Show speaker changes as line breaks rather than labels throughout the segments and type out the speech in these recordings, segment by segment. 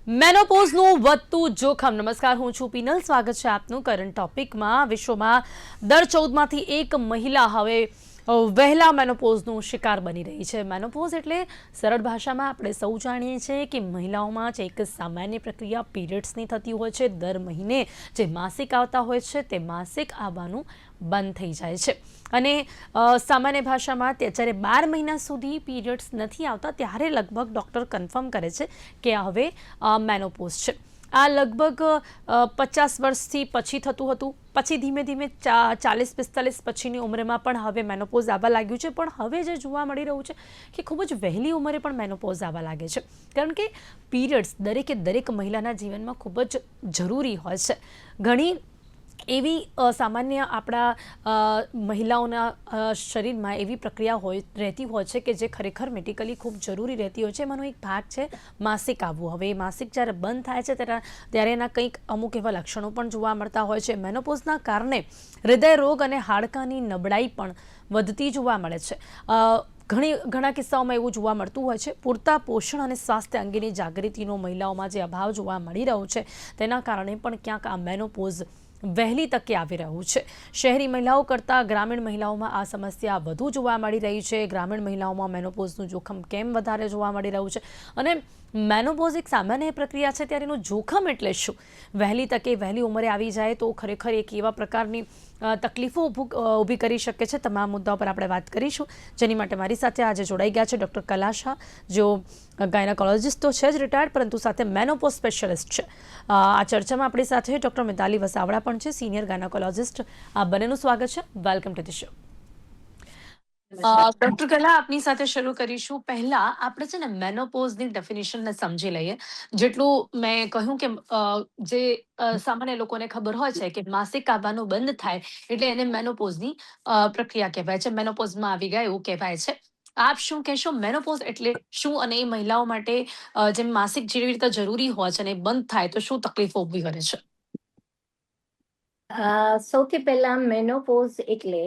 મેનોપોઝનું વધતું જોખમ. નમસ્કાર, હું છું પીનલ. સ્વાગત છે આપનું કરંટ ટોપિકમાં. વિશ્વમાં દર 14માંથી એક મહિલા હવે વહેલા મેનોપોઝનો શિકાર બની રહી છે. મેનોપોઝ એટલે સરળ ભાષામાં આપણે સૌ જાણીએ છીએ કે મહિલાઓમાં જે એક સામાન્ય પ્રક્રિયા પીરિયડ્સની થતી હોય છે. દર મહિને જે માસિક આવતા હોય છે તે માસિક આવવાનું બંધ થઈ જાય છે અને સામાન્ય ભાષામાં જ્યારે 12 મહિના સુધી પીરિયડ્સ નથી આવતા ત્યારે લગભગ ડૉક્ટર કન્ફર્મ કરે છે કે હવે મેનોપોઝ છે. આ લગભગ 50 વર્ષથી પછી થતું હતું. પછી ધીમે ધીમે 40-45 પછીની ઉંમરમાં પણ હવે મેનોપોઝ આવવા લાગ્યું છે. પણ હવે જે જોવા મળી રહ્યું છે કે ખૂબ જ વહેલી ઉંમરે પણ મેનોપોઝ આવવા લાગે છે, કારણ કે પીરિયડ્સ દરેક મહિલાના જીવનમાં ખૂબ જ જરૂરી હોય છે. ઘણી એવી સામાન્ય આપણા મહિલાઓના શરીરમાં એવી પ્રક્રિયા રહેતી હોય છે કે જે ખરેખર મેડિકલી ખૂબ જરૂરી રહેતી હોય છે. એમાંનો એક ભાગ છે માસિક આવવું. હવે એ માસિક જ્યારે બંધ થાય છે ત્યારે એના કંઈક અમુક એવા લક્ષણો પણ જોવા મળતા હોય છે. મેનોપોઝના કારણે હૃદય રોગ અને હાડકાની નબળાઈ પણ વધતી જોવા મળે છે. ઘણા કિસ્સાઓમાં એવું જોવા મળતું હોય છે. પૂરતા પોષણ અને સ્વાસ્થ્ય અંગેની જાગૃતિનો મહિલાઓમાં જે અભાવ જોવા મળી રહ્યો છે તેના કારણે પણ ક્યાંક આ મેનોપોઝ વહેલી તકે આવી રહ્યું છે. શહેરી મહિલાઓ કરતાં ગ્રામીણ મહિલાઓમાં આ સમસ્યા વધુ જોવા મળી રહી છે. ગ્રામીણ મહિલાઓમાં મેનોપોઝનું જોખમ કેમ વધારે જોવા મળી રહ્યું છે અને મેનોપોઝ એક સામાન્ય પ્રક્રિયા છે ત્યારે એનું જોખમ એટલે શું? વહેલી તકે વહેલી ઉંમરે આવી જાય તો ખરેખર એક એવા પ્રકારની તકલીફો ઊભી કરી શકે છે. તમામ મુદ્દાઓ પર આપણે વાત કરીશું, જેની માટે મારી સાથે આજે જોડાઈ ગયા છે ડૉક્ટર કલા શાહ, જેઓ ગાયનાકોલોજિસ્ટ તો છે જ રિટાયર્ડ, પરંતુ સાથે મેનોપોઝ સ્પેશિયાલિસ્ટ છે. આ ચર્ચામાં આપણી સાથે ડૉક્ટર મિતાલી વસાવડા પણ છે, સિનિયર ગાયનાકોલોજિસ્ટ. આ બંનેનું સ્વાગત છે. Welcome to the show. Doctor કલા, આપની સાથે શરૂ કરીશું. પહેલા આપણે છે ને મેનોપોઝની ડેફિનેશનને સમજી લઈએ. જેટલું મેં કહ્યું કે જે સામાન્ય લોકોને ખબર હોય છે કે માસિક આવવાનું બંધ થાય એટલે એને મેનોપોઝની પ્રક્રિયા કહેવાય છે. મેનોપોઝમાં આવી ગયા એવું કહેવાય છે. આપ શું કહેશો? મેનોપોઝ એટલે શું અને એ મહિલાઓ માટે જેમ માસિક જેવી રીતે જરૂરી હોય છે અને એ બંધ થાય તો શું તકલીફો ઊભી કરે છે?
સૌથી પહેલા મેનોપોઝ એટલે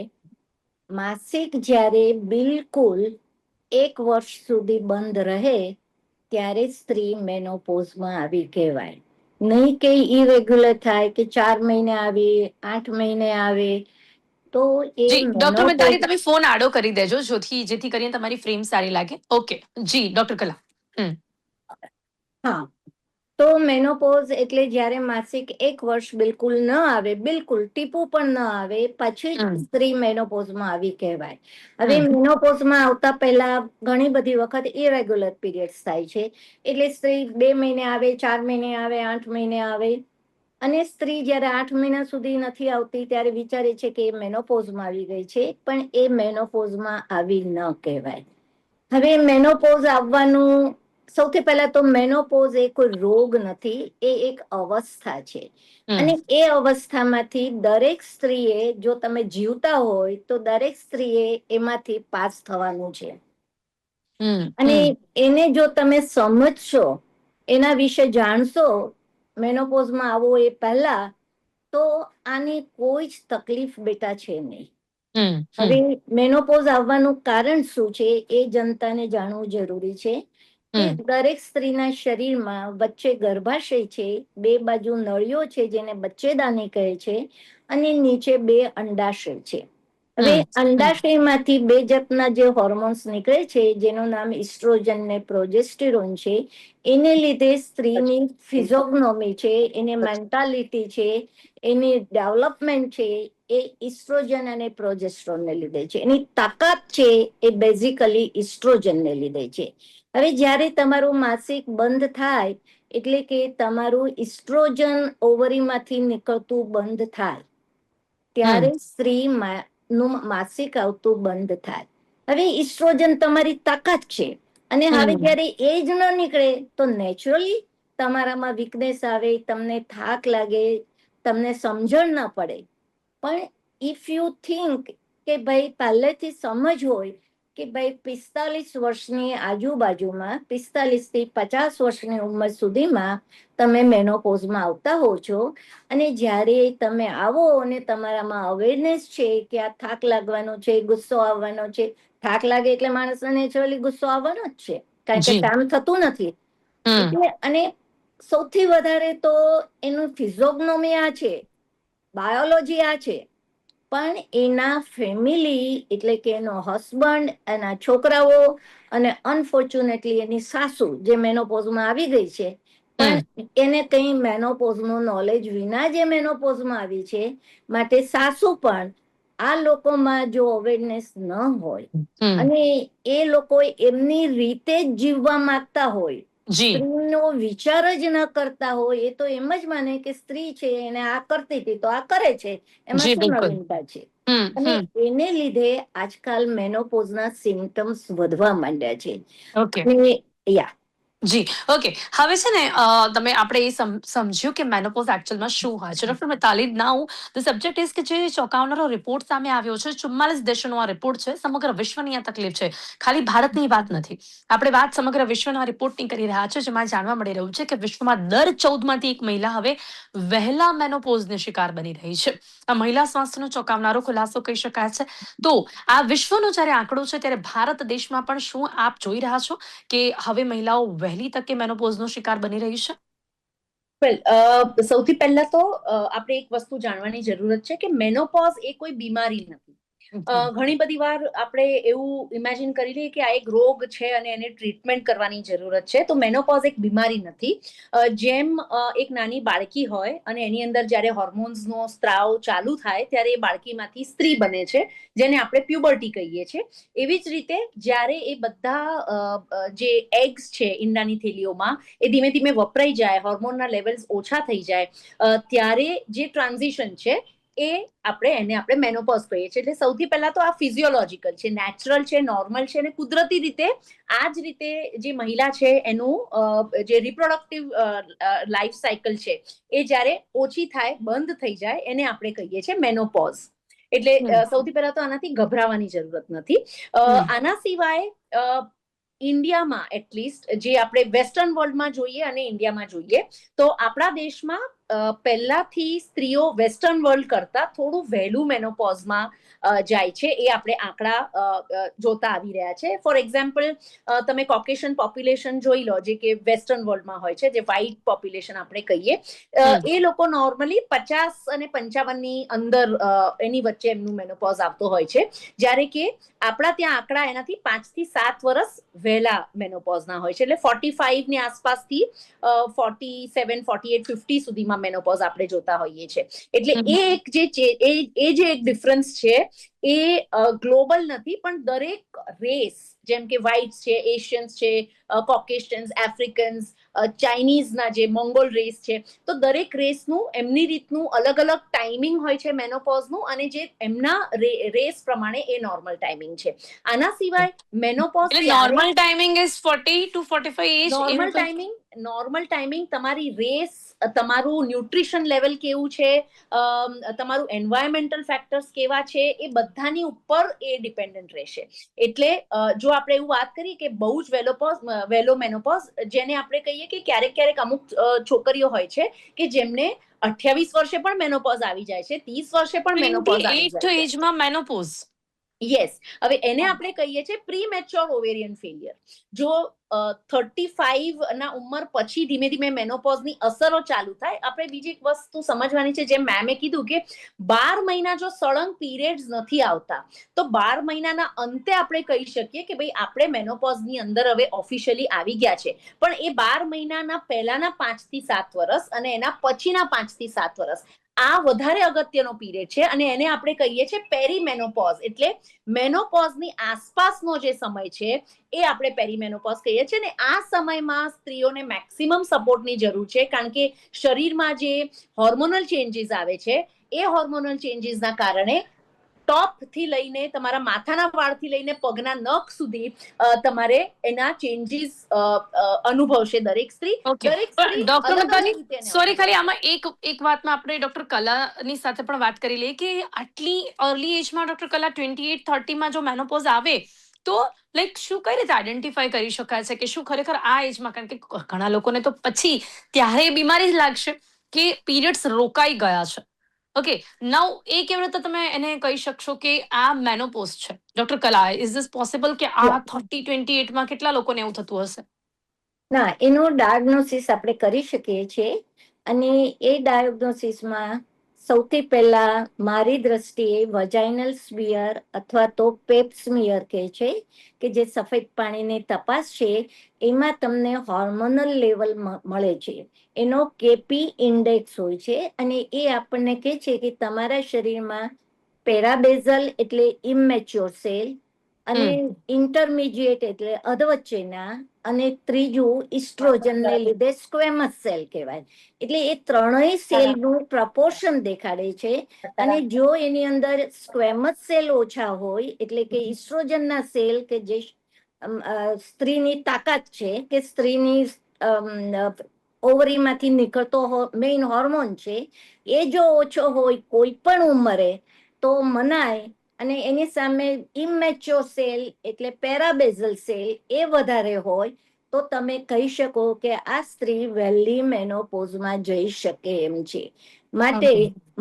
માસિક જ્યારે બિલકુલ 1 વર્ષ સુધી બંધ રહે ત્યારે સ્ત્રી મેનોપોઝમાં આવી કહેવાય. નહીં કે ઇરેગ્યુલર થાય કે 4 મહિને આવે, 8 મહિને આવે તો એ
જી ડોક્ટર મિતાલી,
મેનોપોઝ.
તમે ફોન આડો કરી દેજો જેથી કરીને તમારી ફ્રેમ સારી લાગે. ઓકે જી ડોક્ટર કલા.
હા, તો મેનોપોઝ એટલે જ્યારે માસિક 1 વર્ષ બિલકુલ ન આવે, બિલકુલ ટીપું પણ ન આવે, પછી જ સ્ત્રી મેનોપોઝમાં આવી કહેવાય. હવે મેનોપોઝમાં આવતા પહેલા ઘણી બધી વખત ઇરેગ્યુલર પીરિયડ્સ થાય છે. એટલે સ્ત્રી 2 મહિને આવે, 4 મહિને આવે, 8 મહિને આવે, અને સ્ત્રી જ્યારે 8 મહિના સુધી નથી આવતી ત્યારે વિચારે છે કે એ મેનોપોઝમાં આવી ગઈ છે, પણ એ મેનોપોઝમાં આવી ન કહેવાય. હવે મેનોપોઝ આવવાનું, સૌથી પહેલા તો મેનોપોઝ એ કોઈ રોગ નથી, એ એક અવસ્થા છે. અને એ અવસ્થામાંથી દરેક સ્ત્રીએ, જો તમે જીવતા હોય તો દરેક સ્ત્રીએ એમાંથી પાસ થવાનું છે. અને એને જો તમે સમજશો, એના વિશે જાણશો મેનોપોઝમાં આવો એ પહેલા, તો આની કોઈ જ તકલીફ બેટા છે નહીં. હવે મેનોપોઝ આવવાનું કારણ શું છે એ જનતાને જાણવું જરૂરી છે. કે દરેક સ્ત્રીના શરીરમાં વચ્ચે ગર્ભાશય છે, 2 બાજુ નળીઓ છે જેને બચ્ચેદાની કહે છે, અને નીચે 2 અંડાશય છે. હવે અંડાશયમાંથી 2 જાતના જે હોર્મોન્સ નીકળે છે, જેનું નામ ઇસ્ટ્રોજન ને પ્રોજેસ્ટેરોન છે. એને લીધે સ્ત્રીની ફિઝોગ્નોમી છે, એની મેન્ટાલિટી છે, એની ડેવલપમેન્ટ છે, એ ઇસ્ટ્રોજન અને પ્રોજેસ્ટ્રોનને લીધે છે. એની તાકાત છે એ બેઝિકલી ઇસ્ટ્રોજનને લીધે છે. હવે જ્યારે તમારું માસિક બંધ થાય એટલે કે તમારું ઇસ્ટ્રોજન ઓવરીમાંથી નીકળતું બંધ થાય ત્યારે સ્ત્રીનું માસિક આવતું બંધ થાય. હવે ઇસ્ટ્રોજન તમારી તાકાત છે, અને હવે જ્યારે એ જ ન નીકળે તો નેચરલી તમારામાં વીકનેસ આવે, તમને થાક લાગે, તમને સમજણ ના પડે. પણ ઇફ યુ થિંક કે ભાઈ પહેલેથી સમજ હોય કે ભાઈ 45 વર્ષની આજુબાજુમાં, 45 થી 50 વર્ષની ઉંમર સુધીમાં તમે મેનોપોઝમાં આવતા હો છો, અને જ્યારે તમે આવો અને તમારામાં અવેરનેસ છે કે આ થાક લાગવાનો છે, ગુસ્સો આવવાનો છે. થાક લાગે એટલે માણસને નેચરલી ગુસ્સો આવવાનો જ છે, કારણ કે કામ થતું નથી. એટલે અને સૌથી વધારે તો એનું ફિઝિયોગ્નોમી આ છે, બાયોલોજી આ છે, પણ એના ફેમિલી એટલે કે એનો હસબન્ડ, એના છોકરાઓ અને અનફોર્ચ્યુનેટલી એની સાસુ જે મેનોપોઝમાં આવી ગઈ છે, પણ એને કંઈ મેનોપોઝનું નોલેજ વિના જે મેનોપોઝમાં આવી છે, માટે સાસુ પણ આ લોકોમાં જો અવેરનેસ ન હોય અને એ લોકો એમની રીતે જ જીવવા માંગતા હોય, સ્ત્રીનો વિચાર જ ન કરતા હોય, એ તો એમ જ માને કે સ્ત્રી છે એને આ કરતી હતી તો આ કરે છે, એમાં શું નવીનતા છે. અને એને લીધે આજકાલ મેનોપોઝના સિમ્ટમ્સ વધવા માંડ્યા છે. અને યા
જી ઓકે, હવે છે ને તમે આપણે એ સમજ્યું કે મેનોપોઝ એકચ્યુઅલમાં શું હોય છે. Doctor Mitali, now the subject is કે જે ચોંકાવનારો રિપોર્ટ સામે આવ્યો છે, 44 દેશોનો આ રિપોર્ટ છે, સમગ્ર વિશ્વની આ તકલીફ છે, ખાલી ભારતની વાત નથી. આપણે વાત સમગ્ર વિશ્વના રિપોર્ટની કરી રહ્યા છે, જેમાં જાણવા મળી રહ્યું છે કે વિશ્વમાં દર 14માંથી એક મહિલા હવે વહેલા મેનોપોઝને શિકાર બની રહી છે. આ મહિલા સ્વાસ્થ્યનો ચોંકાવનારો ખુલાસો કહી શકાય છે. તો આ વિશ્વનો જ્યારે આંકડો છે, ત્યારે ભારત દેશમાં પણ શું આપ જોઈ રહ્યા છો કે હવે મહિલાઓ વહેલી તકે મેનોપોઝનો શિકાર બની રહી છે?
સૌથી પહેલા તો આપણે એક વસ્તુ જાણવાની જરૂરત છે કે મેનોપોઝ એ કોઈ બીમારી નથી. ઘણી બધી વાર આપણે એવું ઇમેજિન કરી લઈએ કે આ એક રોગ છે અને એને ટ્રીટમેન્ટ કરવાની જરૂરત છે. તો મેનોપોઝ એક બીમારી નથી. જેમ એક નાની બાળકી હોય અને એની અંદર જ્યારે હોર્મોન્સનો સ્ત્રાવ ચાલુ થાય ત્યારે એ બાળકીમાંથી સ્ત્રી બને છે, જેને આપણે પ્યુબર્ટી કહીએ છીએ. એવી જ રીતે જ્યારે એ બધા જે એગ્સ છે ઈંડાની થેલીઓમાં, એ ધીમે ધીમે વપરાઈ જાય, હોર્મોનના લેવલ્સ ઓછા થઈ જાય, ત્યારે જે ટ્રાન્ઝિશન છે એ આપણે મેનોપોઝ કહીએ છીએ. એટલે સૌથી પહેલા તો આ ફિઝિયોલોજીકલ છે, નેચરલ છે, નોર્મલ છે અને કુદરતી રીતે આ જ રીતે જે મહિલા છે એનું જે રિપ્રોડક્ટિવ લાઈફ સાયકલ છે એ જ્યારે ઓછી થાય, બંધ થઈ જાય, એને આપણે કહીએ છીએ મેનોપોઝ. એટલે સૌથી પહેલા તો આનાથી ગભરાવાની જરૂરત નથી. આના સિવાય ઇન્ડિયામાં એટલીસ્ટ જે આપણે વેસ્ટર્ન વર્લ્ડમાં જોઈએ અને ઇન્ડિયામાં જોઈએ, તો આપણા દેશમાં પહેલાથી સ્ત્રીઓ વેસ્ટર્ન વર્લ્ડ કરતા થોડું વહેલું મેનોપોઝમાં જાય છે. એ આપણે આંકડા જોતા આવી રહ્યા છે. ફોર એક્ઝામ્પલ, તમે કોકેશન પોપ્યુલેશન જોઈ લો, જે કે વેસ્ટર્ન વર્લ્ડમાં હોય છે, જે વ્હાઇટ પોપ્યુલેશન આપણે કહીએ, એ લોકો નોર્મલી 50 અને 55ની અંદર એની વચ્ચે એમનું મેનોપોઝ આવતો હોય છે. જ્યારે કે આપણા ત્યાં આંકડા એનાથી 5 થી 7 વર્ષ વહેલા મેનોપોઝના હોય છે. એટલે 45 ની આસપાસથી 47, 48, 50 સુધીમાં મેનોપોઝ આપણે જોતા હોઈએ છીએ. એટલે એ એક જે એક ડિફરન્સ છે એ ગ્લોબલ નથી, પણ દરેક રેસ, જેમ કે વ્હાઇટ્સ છે, એશિયન્સ છે, કોકેશિયન્સ, આફ્રિકન્સ, ચાઇનીઝના જે મોંગોલ રેસ છે, તો દરેક રેસનું એમની રીતનું અલગ અલગ ટાઈમિંગ હોય છે મેનોપોઝનું, અને જે એમના રેસ પ્રમાણે એ નોર્મલ ટાઈમિંગ છે. આના સિવાય menopause
normal timing is 40 to 45 age.
Normal timing તમારી રેસ, તમારું ન્યુટ્રિશન લેવલ કેવું છે, તમારું એન્વાયરમેન્ટલ ફેક્ટર્સ કેવા છે, એ બધાની ઉપર એ ડિપેન્ડન્ટ રહેશે. એટલે જો આપણે એવું વાત કરીએ કે બહુ જ વહેલો મેનોપોઝ, જેને આપણે કહીએ કે ક્યારેક ક્યારેક અમુક છોકરીઓ હોય છે કે જેમને 28 વર્ષે પણ મેનોપોઝ આવી જાય છે, 30 વર્ષે પણ મેનોપોઝ આવી જાય છે.
એજમાં મેનોપોઝ.
યસ. હવે એને આપણે કહીએ છીએ પ્રી મેચ્યોર ઓવેરિયન ફેલિયર. જો 35 ના ઉંમર પછી ધીમે ધીમે મેનોપોઝની અસરો ચાલુ થાય. આપણે બીજી એક વસ્તુ સમજવાની છે, જેમ મેમે કીધું કે 12 મહિના જો સળંગ પીરિયડ્સ નથી આવતા, તો 12 મહિનાના અંતે આપણે કહી શકીએ કે ભાઈ આપણે મેનોપોઝની અંદર હવે ઓફિશિયલી આવી ગયા છે. પણ એ 12 મહિનાના પહેલાના 5 થી 7 વર્ષ અને એના પછીના 5 થી 7 વર્ષ, આ વધારે અગત્યનો પીરિયડ છે, અને એને આપણે કહીએ છીએ પેરીમેનોપોઝ. એટલે મેનોપોઝની આસપાસનો જે સમય છે એ આપણે પેરીમેનોપોઝ કહીએ છીએ. ને આ સમયમાં સ્ત્રીઓને મેક્સિમમ સપોર્ટની જરૂર છે, કારણ કે શરીરમાં જે હોર્મોનલ ચેન્જીસ આવે છે, એ હોર્મોનલ ચેન્જીસના કારણે ટોપથી લઈને તમારા માથાના વાળથી લઈને પગના નખ સુધી તમારે એના ચેન્જીસ અનુભવશે દરેક સ્ત્રી. દરેક સ્ત્રી
ડોક્ટર
અલગ અલગ
મિતાલી,
રીતે
સોરી, ખાલી આમાં એક વાતમાં આપણે ડોક્ટર કલાની સાથે પણ વાત કરી લઈએ કે આટલી અર્લી એજમાં ડોક્ટર કલા 28, 30માં જો મેનોપોઝ આવે તો લાઈક શું કઈ રીતે આઈડેન્ટિફાઈ કરી શકાય છે કે શું ખરેખર આ એજમાં, કારણ કે ઘણા લોકોને તો પછી ત્યારે બીમારી જ લાગશે કે પીરિયડ્સ રોકાઈ ગયા છે. ઓકે, નાઉ એ કેવી રીતે તમે એને કહી શકશો કે આ મેનોપોઝ છે? ડોક્ટર કલા, ઇઝ ધીસ પોસિબલ કે આ 30, 28માં કેટલા લોકોને એવું થતું હશે?
ના, એનું ડાયગ્નોસિસ આપણે કરી શકીએ છીએ અને એ ડાયગ્નોસિસમાં સૌથી પહેલા મારી દ્રષ્ટિએ વજાઇનલ સ્મિયર અથવા તો પેપ સ્મિયર કહે છે કે જે સફેદ પાણીની તપાસ છે એમાં તમને હોર્મોનલ લેવલ મળે છે. એનો કેપી ઇન્ડેક્સ હોય છે અને એ આપણને કહે છે કે તમારા શરીરમાં પેરાબેઝલ એટલે ઇમેચ્યોર સેલ અને ઇન્ટરમીડિયેટ એટલે અધવચ્ચેના અને ત્રીજું ઇસ્ટ્રોજનને લીધે સ્ક્વેમસ સેલ કહેવાય. એટલે એ ત્રણેય સેલનું પ્રપોર્શન દેખાડે છે અને જો એની અંદર સ્ક્વેમસ સેલ ઓછા હોય એટલે કે ઇસ્ટ્રોજનના સેલ કે જે સ્ત્રીની તાકાત છે કે સ્ત્રીની ઓવરીમાંથી નીકળતો મેઇન હોર્મોન છે એ જો ઓછો હોય કોઈ પણ ઉંમરે તો મનાય અને એની સામે ઇમેચ્યોર સેલ એટલે પેરાબેઝલ સેલ એ વધારે હોય તો તમે કહી શકો કે આ સ્ત્રી વહેલી મેનોપોઝમાં જઈ શકે એમ છે. માટે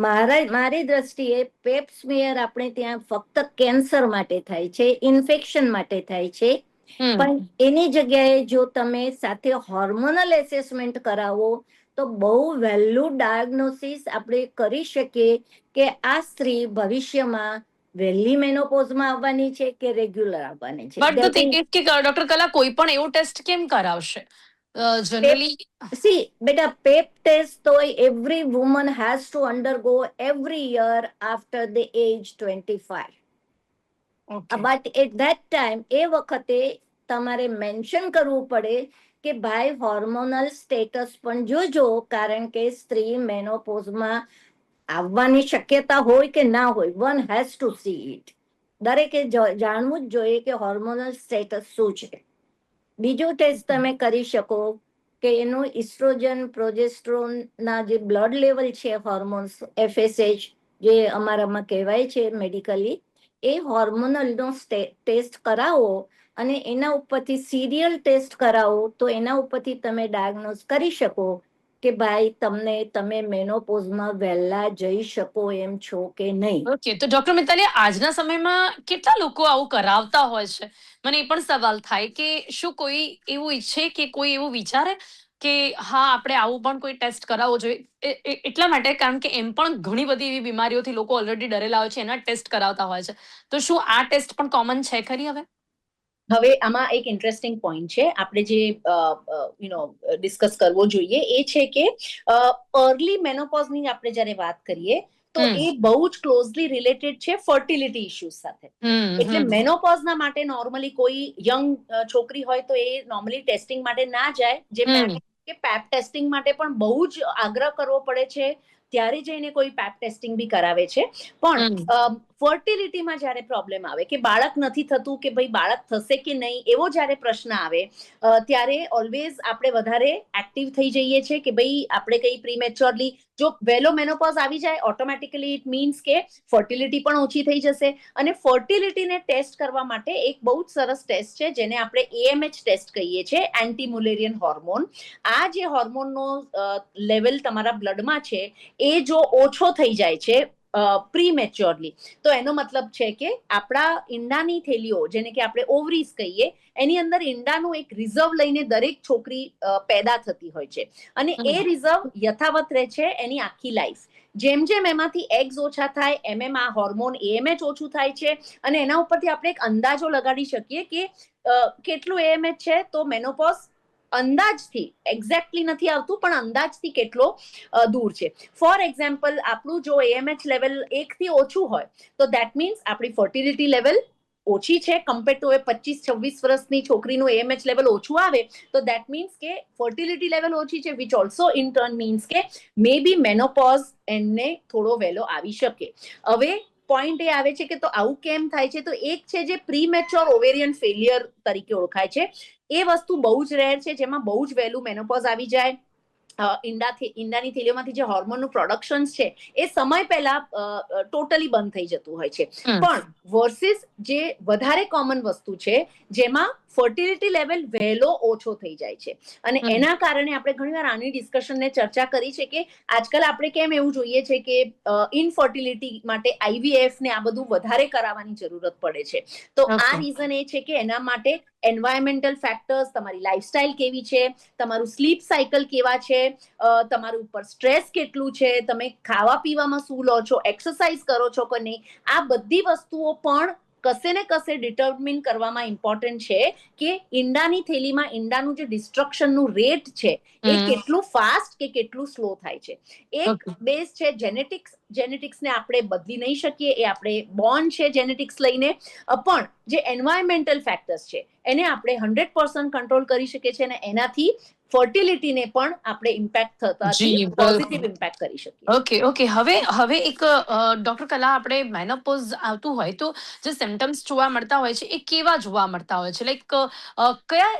મારી દ્રષ્ટિએ પેપ સ્મિયર આપણે ત્યાં ફક્ત કેન્સર માટે થાય છે, ઇન્ફેક્શન માટે થાય છે, પણ એની જગ્યાએ જો તમે સાથે હોર્મોનલ એસેસમેન્ટ કરાવો તો બહુ વહેલું ડાયગ્નોસિસ આપણે કરી શકીએ કે આ સ્ત્રી ભવિષ્યમાં વહેલી મેનોપોઝમાં આવવાની છે કે રેગ્યુલર આવવાની છે.
બટ ધ થિંગ ઇઝ કે ડોક્ટર કલા કોઈ પણ એવો ટેસ્ટ કેમ કરાવશે generally?
See, beta, PEP test though every woman has to undergo every year after the age 25. But at that time, એ વખતે તમારે મેન્શન કરવું પડે કે ભાઈ હોર્મોનલ સ્ટેટસ પણ જોજો કારણ કે સ્ત્રી મેનોપોઝમાં આવવાની શક્યતા હોય કે ના હોય, one has to see it. દરેકે જાણવું જ જોઈએ કે હોર્મોનલ સ્ટેટસ શું છે. બીજો ટેસ્ટ તમે કરી શકો કે એનું ઇસ્ટ્રોજન પ્રોજેસ્ટ્રોન ના જે બ્લડ લેવલ છે હોર્મોન્સ FSH જે અમારામાં કહેવાય છે મેડિકલી, એ હોર્મોનલનો ટેસ્ટ કરાવો અને એના ઉપરથી સિરિયલ ટેસ્ટ કરાવો તો એના ઉપરથી તમે ડાયગ્નોઝ કરી શકો કે ભાઈ તમે મેનોપોઝમાં વહેલા જઈ શકો એમ છો કે નહીં.
ઓકે, તો ડોક્ટર મિતાલી આજના સમયમાં કેટલા લોકો આવું કરાવતા હોય છે? મને એ પણ સવાલ થાય કે શું કોઈ એવું ઈચ્છે કે કોઈ એવું વિચારે કે હા આપણે આવું પણ કોઈ ટેસ્ટ કરાવવો જોઈએ? એટલા માટે કારણ કે એમ પણ ઘણી બધી એવી બીમારીઓથી લોકો ઓલરેડી ડરેલા હોય છે, એના ટેસ્ટ કરાવતા હોય છે. તો શું આ ટેસ્ટ પણ કોમન છે ખરી હવે?
હવે આમાં એક ઇન્ટરેસ્ટિંગ પોઈન્ટ છે, આપણે જે ડિસ્કસ કરવો જોઈએ એ છે કે અર્લી મેનોપોઝની આપણે જ્યારે વાત કરીએ તો એ બહુ જ ક્લોઝલી રિલેટેડ છે ફર્ટિલિટી ઇશ્યુઝ સાથે. એટલે મેનોપોઝના માટે નોર્મલી કોઈ યંગ છોકરી હોય તો એ નોર્મલી ટેસ્ટિંગ માટે ના જાય, જે કે પેપ ટેસ્ટિંગ માટે પણ બહુ જ આગ્રહ કરવો પડે છે, ત્યારે જઈને કોઈ પેપ ટેસ્ટિંગ બી કરાવે છે. પણ ફર્ટિલિટીમાં જ્યારે પ્રોબ્લેમ આવે કે બાળક નથી થતું કે ભાઈ બાળક થશે કે નહીં એવો જ્યારે પ્રશ્ન આવે ત્યારે ઓલવેઝ આપણે વધારે એક્ટિવ થઈ જઈએ છીએ કે ભાઈ આપણે કઈ પ્રીમેચ્યોરલી જો વહેલો મેનોપોઝ આવી જાય ઓટોમેટિકલી ઇટ મીન્સ કે ફર્ટિલિટી પણ ઓછી થઈ જશે. અને ફર્ટિલિટીને ટેસ્ટ કરવા માટે એક બહુ જ સરસ ટેસ્ટ છે જેને આપણે AMH ટેસ્ટ કહીએ છીએ, એન્ટી મુલેરિયન હોર્મોન. આ જે હોર્મોનનો લેવલ તમારા બ્લડમાં છે એ જો ઓછો થઈ જાય છે પ્રીમેચ્યોરલી તો એનો મતલબ છે કે આપણા ઈંડાની થેલીઓ જેને કે આપણે ઓવરીઝ કહીએ એની અંદર ઈંડાનું એક રિઝર્વ લઈને દરેક છોકરી પેદા થતી હોય છે અને એ રિઝર્વ યથાવત રહે છે એની આખી લાઈફ. જેમ જેમ એમાંથી એગ્સ ઓછા થાય એમ આ હોર્મોન AMH ઓછું થાય છે અને એના ઉપરથી આપણે એક અંદાજો લગાડી શકીએ કે કેટલું AMH છે તો મેનોપોઝ અંદાજથી એક્ઝેક્ટલી નથી આવતું પણ અંદાજથી કેટલો દૂર છે. ફોર એક્ઝામ્પલ આપણું જો AMH લેવલ 1 થી ઓછું હોય તો દેટ મીન્સ આપણી ફર્ટિલિટી લેવલ ઓછી છે કમ્પેર ટુ 25-26 વર્ષની છોકરીનું AMH લેવલ ઓછું આવે તો દેટ મીન્સ કે ફર્ટિલિટી લેવલ ઓછી છે which also in turn means કે મે બી મેનોપોઝ એને થોડો વહેલો આવી શકે. હવે પોઈન્ટ એ આવે છે કે તો આવું કેમ થાય છે, તો એક છે જે પ્રીમેચ્યોર ઓવેરિયન ફેલિયર તરીકે ઓળખાય છે. એ વસ્તુ બહુ જ રેર છે જેમાં બહુ જ વહેલું મેનોપોઝ આવી જાય. ઈંડાની થેલીઓમાંથી જે હોર્મોનનું પ્રોડક્શન છે એ સમય પહેલા ટોટલી બંધ થઈ જતું હોય છે. પણ વર્સિસ જે વધારે કોમન વસ્તુ છે જેમાં ફર્ટિલિટી લેવલ વહેલો ઓછો થઈ જાય છે અને એના કારણે આપણે ઘણીવાર આની ડિસ્કશનને ચર્ચા કરી છે કે આજકાલ આપણે કેમ એવું જોઈએ છે કે ઇનફર્ટિલિટી માટે IVF ને આ બધું વધારે કરાવવાની જરૂરત પડે છે. તો આ રીઝન એ છે કે એના માટે એન્વાયરમેન્ટલ ફેક્ટર્સ, તમારી લાઈફસ્ટાઈલ કેવી છે, તમારું સ્લીપ સાયકલ કેવા છે, તમારું ઉપર સ્ટ્રેસ કેટલું છે, તમે ખાવા પીવામાં શું લો છો, એક્સરસાઇઝ કરો છો કે નહીં, આ બધી વસ્તુઓ પણ કશે ને કશે ડિટર્મિન કરવામાં ઇમ્પોર્ટન્ટ છે કે ઈંડાની થેલીમાં ઈંડાનું જે ડિસ્ટ્રક્શનનું રેટ છે એ કેટલું ફાસ્ટ કે કેટલું સ્લો થાય છે. એક બેઝ છે જેનેટિક્સ. જેનેટિક્સને આપણે બદલી નહીં શકીએ, એ આપણે બોર્ન છે જેનેટિક્સ લઈને, પણ જે એન્વાયરમેન્ટલ ફેક્ટર્સ છે એને આપણે 100% કંટ્રોલ કરી શકીએ છીએ અને એનાથી ફર્ટિલિટીને પણ આપણે ઇમ્પેક્ટ થતાથી પોઝિટિવ ઇમ્પેક્ટ કરી શકીએ.
ઓકે. હવે એક ડોક્ટર કલા, આપણે મેનોપોઝ આવતું હોય તો જે સિમ્ટમ્સ જોવા મળતા હોય છે એ કેવા જોવા મળતા હોય છે? લાઈક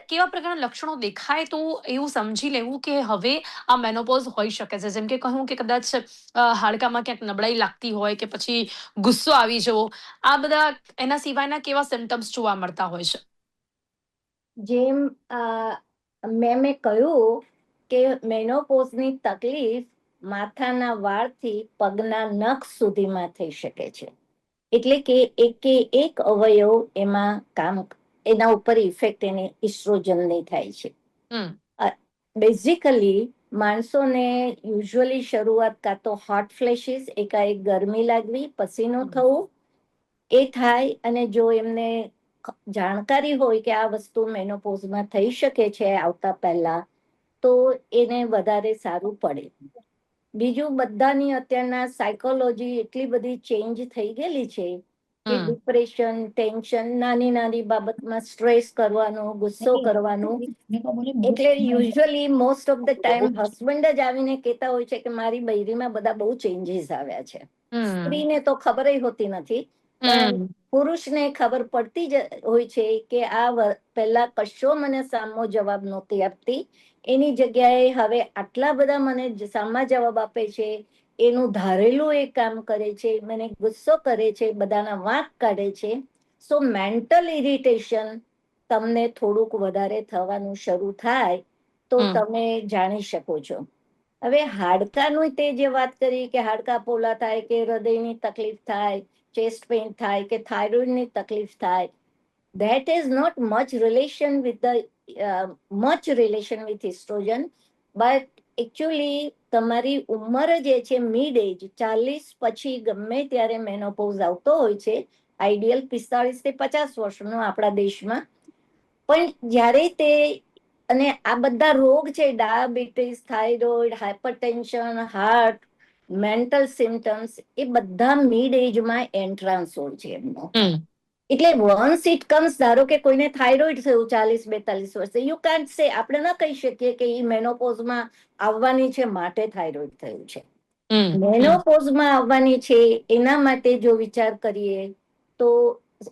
કેવા પ્રકારના લક્ષણો દેખાય તો એવું સમજી લેવું કે હવે આ મેનોપોઝ હોઈ શકે છે? જેમ કે કહું કે કદાચ હાડકામાં ક્યાંક નબળાઈ લાગતી હોય કે પછી ગુસ્સો આવી જવો, આ બધા એના સિવાયના કેવા સિમ્ટમ્સ જોવા મળતા હોય છે?
જેમ મેં કહ્યું કે મેનોપોઝની તકલીફ માથાના વાળથી પગના નખ સુધીમાં થઈ શકે છે. એટલે કે એક અવયવ એમાં એના ઉપર ઇફેક્ટ એને ઇસ્ટ્રોજનની થાય છે. બેઝિકલી માણસોને યુઝ્યુઅલી શરૂઆત કાં તો હોટ ફ્લેશિસ, એકાએક ગરમી લાગવી, પસીનો થવું, એ થાય. અને જો એમને જાણકારી હોય કે આ વસ્તુ મેનોપોઝમાં થઈ શકે છે આવતા પહેલા, તો એને વધારે સારું પડે. બીજું, બધાની અત્યારના સાયકોલોજી એટલી બધી ચેન્જ થઈ ગયેલી છે કે ડિપ્રેશન, ટેન્શન, નાની નાની બાબતમાં સ્ટ્રેસ કરવાનું, ગુસ્સો કરવાનું. એટલે usually most of the time husband જ આવીને કહેતા હોય છે કે મારી બૈરીમાં બધા બહુ ચેન્જીસ આવ્યા છે. સ્ત્રીને તો ખબર હોતી નથી, પણ પુરુષને ખબર પડતી જ હોય છે કે આ પહેલા કશો મને સામો જવાબ નહોતી આપતી, એની જગ્યાએ હવે આટલા બધા મને સામા જવાબ આપે છે, એનું ધારેલું એ કામ કરે છે, મને ગુસ્સો કરે છે, બધાના વાંક કાઢે છે. સો મેન્ટલ ઇરિટેશન તમને થોડુંક વધારે થવાનું શરૂ થાય તો તમે જાણી શકો છો. હવે હાડકાનું તે જે વાત કરી કે હાડકા પોલા થાય કે હૃદયની તકલીફ થાય, ચેસ્ટ પેઇન થાય કે થાઇરોઇડની તકલીફ થાય, that is not much relation with estrogen, but actually તમારી ઉંમર જે છે મિડ એજ 40 પછી ગમે ત્યારે મેનોપોઝ આવતો હોય છે. આઈડિયલ 45 થી 50 વર્ષનો આપણા દેશમાં. પણ જ્યારે અને આ બધા રોગ છે, diabetes, thyroid, hypertension, heart, mental symptoms, એ બધા મિડ એજમાં એન્ટ્રાન્સ હોય છે એમનો. એટલે વન્સ ઇટ કમ્સ, ધારો કે કોઈને થાઇરોઇડ થયું 40-42 વર્ષે, યુ કાન્ટ સે, આપણે ન કહી શકીએ કે એ મેનોપોઝમાં આવવાની છે માટે થાઇરોઇડ થયું છે. મેનોપોઝમાં આવવાની છે એના માટે જો વિચાર કરીએ તો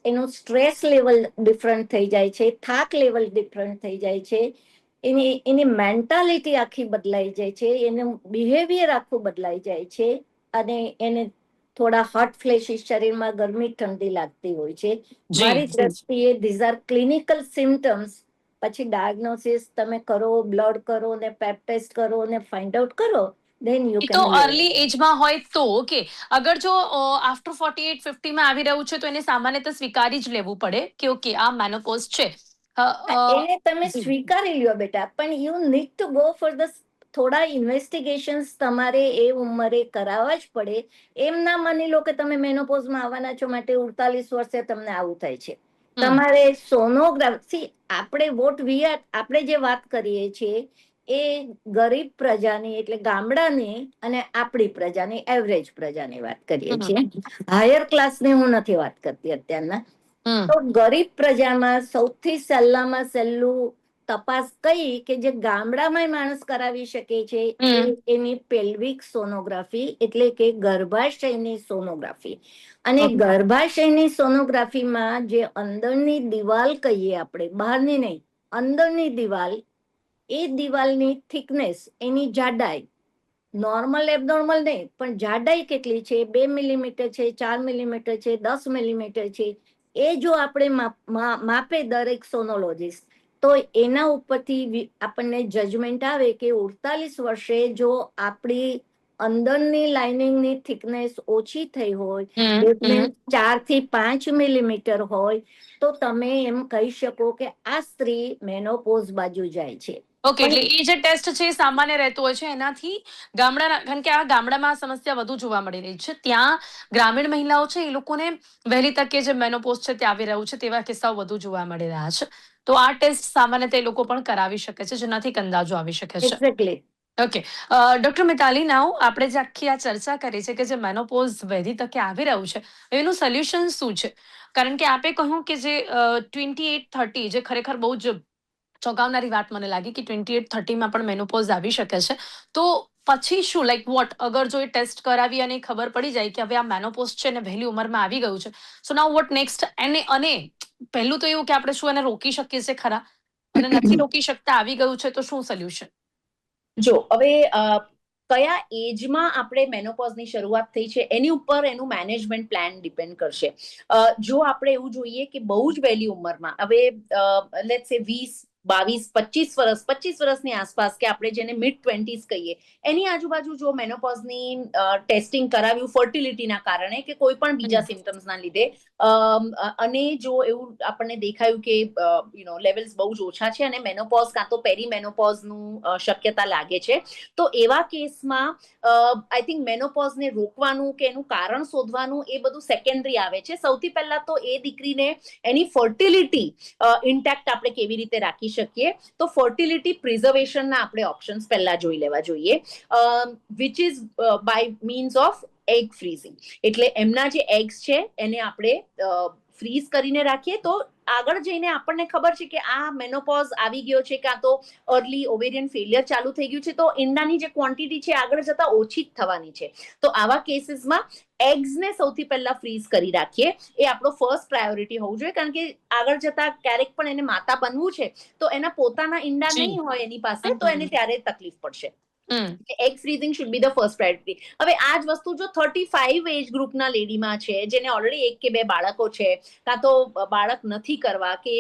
એનું સ્ટ્રેસ લેવલ ડિફરન્ટ થઈ જાય છે, થાક લેવલ ડિફરન્ટ થઈ જાય છે, એની મેન્ટાલિટી આખી બદલાઈ જાય છે, એનું બિહેવિયર આખું બદલાઈ જાય છે, અને એને થોડા હોટ ફ્લેશિસ, શરીરમાં ગરમી ઠંડી લાગતી હોય છે. મારી દ્રષ્ટિએ ધીઝ આર ક્લિનિકલ સિમ્ટમ્સ. પછી ડાયગ્નોસિસ તમે કરો, બ્લડ કરો ને પેપ ટેસ્ટ કરો ને ફાઇન્ડ આઉટ કરો, then you
તો
can
અર્લી એજમાં હોય તો ઓકે. અગર જો આફ્ટર 48-50 માં આવી રહ્યું છે તો એને સામાન્યતઃ સ્વીકારી જ લેવું પડે કે ઓકે આ મેનોપોઝ છે.
એને તમે સ્વીકારી લ્યો બેટા, પણ you need to go for the થોડા ઇન્વેસ્ટિગેશન્સ તમારે એ ઉંમરે કરાવવા જ પડે. એમ ના માની લો કે તમે મેનોપોઝમાં આવવાના છો માટે 48 વર્ષે તમને આવું થાય છે. તમારે સોનોગ્રાફી, આપણે જે વાત કરીએ છીએ એ ગરીબ પ્રજાની, એટલે ગામડાની અને આપણી પ્રજાની, એવરેજ પ્રજાની વાત કરીએ છીએ. હાયર ક્લાસની હું નથી વાત કરતી અત્યારના. તો ગરીબ પ્રજામાં સૌથી સહેલામાં સહેલું તપાસ કઈ કે જે ગામડામાં માણસ કરાવી શકે છે, એની પેલ્વિક સોનોગ્રાફી, એટલે કે ગર્ભાશયની સોનોગ્રાફી. અને ગર્ભાશયની સોનોગ્રાફીમાં જે અંદરની દિવાલ કહીએ આપણે, બહારની નહીં, અંદરની દિવાલ, એ દિવાલની થિકનેસ, એની જાડાઈ, નોર્મલ એબનોર્મલ નહીં, પણ જાડાઈ કેટલી છે, 2 મિલીમીટર છે, 4 મિલીમીટર છે, 10 મિલીમીટર છે, એ જો આપણે માપે દરેક સોનોલોજીસ્ટ, તો એના ઉપરથી આપણને જજમેન્ટ આવે કે 48 વર્ષે જો આપણી અંદરની લાઇનિંગની થિકનેસ ઓછી થઈ હોય,
હમ,
દેટ
હમ.
મીન્સ 4 થી 5 મિલીમીટર હોય, તો તમે એમ કહી શકો કે આ સ્ત્રી મેનોપોઝ બાજુ જાય છે.
ઓકે, એટલે એ જે ટેસ્ટ છે એ સામાન્ય રહેતો હોય છે, એનાથી ગામડાના, કારણ કે આ ગામડામાં આ સમસ્યા વધુ જોવા મળી રહી છે. ત્યાં ગ્રામીણ મહિલાઓ છે એ લોકોને વહેલી તકે જે મેનોપોઝ છે તે આવી રહ્યું છે તેવા કિસ્સાઓ વધુ જોવા મળી રહ્યા છે. તો આ ટેસ્ટ સામાન્ય તે લોકો પણ કરાવી શકે છે, જેનાથી એક અંદાજો આવી શકે છે.
એક્ઝેક્ટલી.
ઓકે, ડોક્ટર મિતાલી, નાઉ આપણે જે આખી આ ચર્ચા કરી છે કે જે મેનોપોઝ વહેલી તકે આવી રહ્યું છે એનું સોલ્યુશન શું છે? કારણ કે આપે કહ્યું કે જે 28-30 જે ખરેખર બહુ જ ચોંકાવનારી વાત મને લાગી કે 28-30માં પણ મેનોપોઝ આવી શકે છે. તો પછી શું, લાઈક વોટ, અગર જો એ ટેસ્ટ કરાવી અને ખબર પડી જાય કે હવે આ મેનોપોઝ છે ને વહેલી ઉંમરમાં આવી ગયું છે, સો નાઉ વોટ નેક્સ્ટ? અને પહેલું તો એવું કે આપણે શું એને રોકી શકીએ છીએ ખરા, અને નથી રોકી શકતા, આવી ગયું છે તો શું સોલ્યુશન?
જો હવે કયા એજમાં આપણે મેનોપોઝની શરૂઆત થઈ છે એની ઉપર એનું મેનેજમેન્ટ પ્લાન ડિપેન્ડ કરશે. જો આપણે એવું જોઈએ કે બહુ જ વહેલી ઉંમરમાં, હવે લેટ્સ સે 20-22-25 વર્ષની આસપાસ, કે આપણે જેને મિડ 20s કહીએ, એની આજુબાજુ જો મેનોપોઝની ટેસ્ટિંગ કરાવ્યું ફર્ટિલિટીના કારણે કે કોઈ પણ બીજા સિમ્ટમ્સના લીધે, અને જો એવું આપણને દેખાયું કે લેવલ્સ બહુ જ ઓછા છે અને મેનોપોઝ કાં તો પેરીમેનોપોઝનું શક્યતા લાગે છે, તો એવા કેસમાં આઈ થિંક મેનોપોઝને રોકવાનું કે એનું કારણ શોધવાનું એ બધું સેકન્ડરી આવે છે. સૌથી પહેલા તો એ દીકરીને એની ફર્ટિલિટી ઇન્ટેક્ટ આપણે કેવી રીતે રાખી શકીએ, તો ફર્ટિલિટી પ્રિઝર્વેશનના આપણે ઓપ્શન્સ પહેલા જોઈ લેવા જોઈએ, which is by means of egg freezing. એટલે એમના જે એગ્સ છે એને આપણે ફ્રીઝ કરીને રાખીએ, તો આગળ જઈને આપણને ખબર છે કે આ મેનોપોઝ આવી ગયો છે, કાં તો અર્લી ઓવેરિયન ફેલિયર ચાલુ થઈ ગયું છે, તો ઈંડાની જે ક્વોન્ટિટી છે આગળ જતા ઓછી જ થવાની છે. તો આવા કેસીસમાં એગ્સને સૌથી પહેલા ફ્રીઝ કરી રાખીએ, એ આપણો ફર્સ્ટ પ્રાયોરિટી હોવું જોઈએ, કારણ કે આગળ જતા ક્યારેક પણ એને માતા બનવું છે તો એના પોતાના ઈંડા નહીં હોય એની પાસે, તો એને ત્યારે તકલીફ પડશે. Egg freezing should be the first priority. હવે આ જ વસ્તુ જો 35 એજ ગ્રુપના લેડીમાં છે, જેને ઓલરેડી 1 કે 2 બાળકો છે, કાં તો બાળક નથી કરવા, કે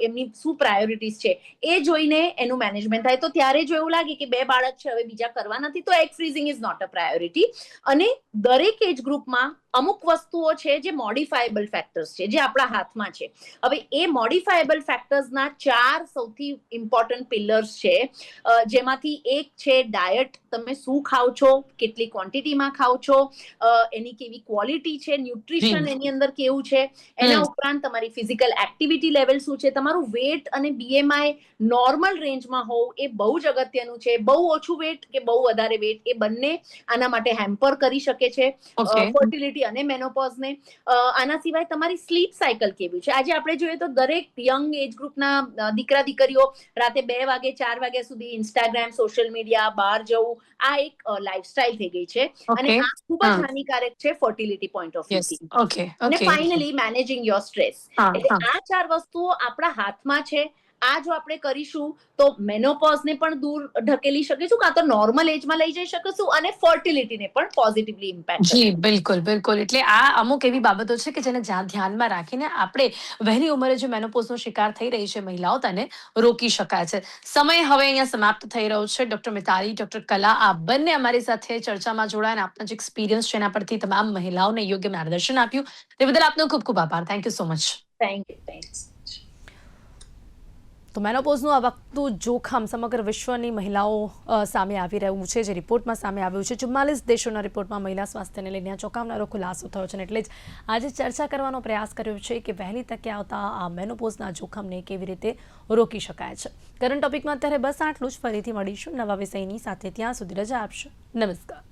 એમની શું પ્રાયોરિટીઝ છે એ જોઈને એનું મેનેજમેન્ટ થાય, તો ત્યારે જો એવું લાગે કે 2 બાળક છે હવે બીજા કરવા નથી, તો egg freezing is not a priority. અને દરેક એજ ગ્રુપમાં અમુક વસ્તુઓ છે જે મોડિફાયેબલ ફેક્ટર્સ છે, જે આપણા હાથમાં છે. હવે એ મોડિફાયેબલ ફેક્ટર્સના 4 સૌથી ઇમ્પોર્ટન્ટ પિલર્સ છે, જેમાંથી એક છે ડાયટ. તમે શું ખાઓ છો, કેટલી ક્વોન્ટિટીમાં ખાઓ છો, એની કેવી ક્વોલિટી છે, ન્યુટ્રિશન એની અંદર કેવું છે, એના ઉપરાંત તમારી ફિઝિકલ એક્ટિવિટી લેવલ શું છે, તમારું વેટ અને બીએમઆઈ નોર્મલ રેન્જમાં હોવું એ બહુ જ અગત્યનું છે. બહુ ઓછું વેટ કે બહુ વધારે વેટ, એ બંને આના માટે હેમ્પર કરી શકે છે ફર્ટિલિટી અને મેનોપોઝને. આના સિવાય તમારી સ્લીપ સાયકલ કેવી છે. આજે આપણે જોઈએ તો દરેક યંગ એજ ગ્રુપના દીકરા દીકરીઓ રાતે 2 વાગે 4 વાગ્યા સુધી ઇન્સ્ટાગ્રામ, સોશિયલ મીડિયા, બહાર જવું, આ એક લાઈફસ્ટાઈલ થઈ ગઈ છે, અને આ ખૂબ જ હાનિકારક છે ફર્ટિલિટી પોઈન્ટ ઓફ વ્યૂથી. અને ફાઇનલી મેનેજિંગ યોર સ્ટ્રેસ. એટલે આ 4 વસ્તુઓ આપણા હાથમાં છે. આ જો આપણે કરીશું તો મેનોપોઝને પણ દૂર ઢકેલી શકીશું, કાં તો નોર્મલ એજમાં લઈ જઈ શકીશું, અને ફર્ટિલિટીને પણ પોઝિટિવલી ઇમ્પેક્ટ.
જી બિલકુલ, બિલકુલ. એટલે આ અમુક એવી બાબતો છે કે જેને ધ્યાનમાં રાખીને આપણે વહેલી ઉંમરે જે મેનોપોઝનો શિકાર થઈ રહી છે મહિલાઓ, તેને રોકી શકાય છે. સમય હવે અહીંયા સમાપ્ત થઈ રહ્યો છે. ડોક્ટર મિતાલી, ડોક્ટર કલા, આ બંને અમારી સાથે ચર્ચામાં જોડાયા, આપના જે એક્સપિરિયન્સ છે એના પરથી તમામ મહિલાઓને યોગ્ય માર્ગદર્શન આપ્યું, તે બદલ આપનો ખૂબ ખૂબ આભાર. Thank you so much.
Thank you.
તો મેનોપોઝનું આ વખતું જોખમ સમગ્ર વિશ્વની મહિલાઓ સામે આવી રહ્યું છે, જે રિપોર્ટમાં સામે આવ્યું છે. 44 દેશોના રિપોર્ટમાં મહિલા સ્વાસ્થ્યને લઈને ચોંકાવનારો ખુલાસો થયો છે, એટલે જ આજે ચર્ચા કરવાનો પ્રયાસ કર્યો છે કે વહેલી તકે આવતા આ મેનોપોઝના જોખમને કેવી રીતે રોકી શકાય છે. કરંટ ટોપિકમાં અત્યારે બસ આટલું જ. ફરીથી મળીશું નવા વિષયની સાથે. ત્યાં સુધી રજા આપશો. નમસ્કાર.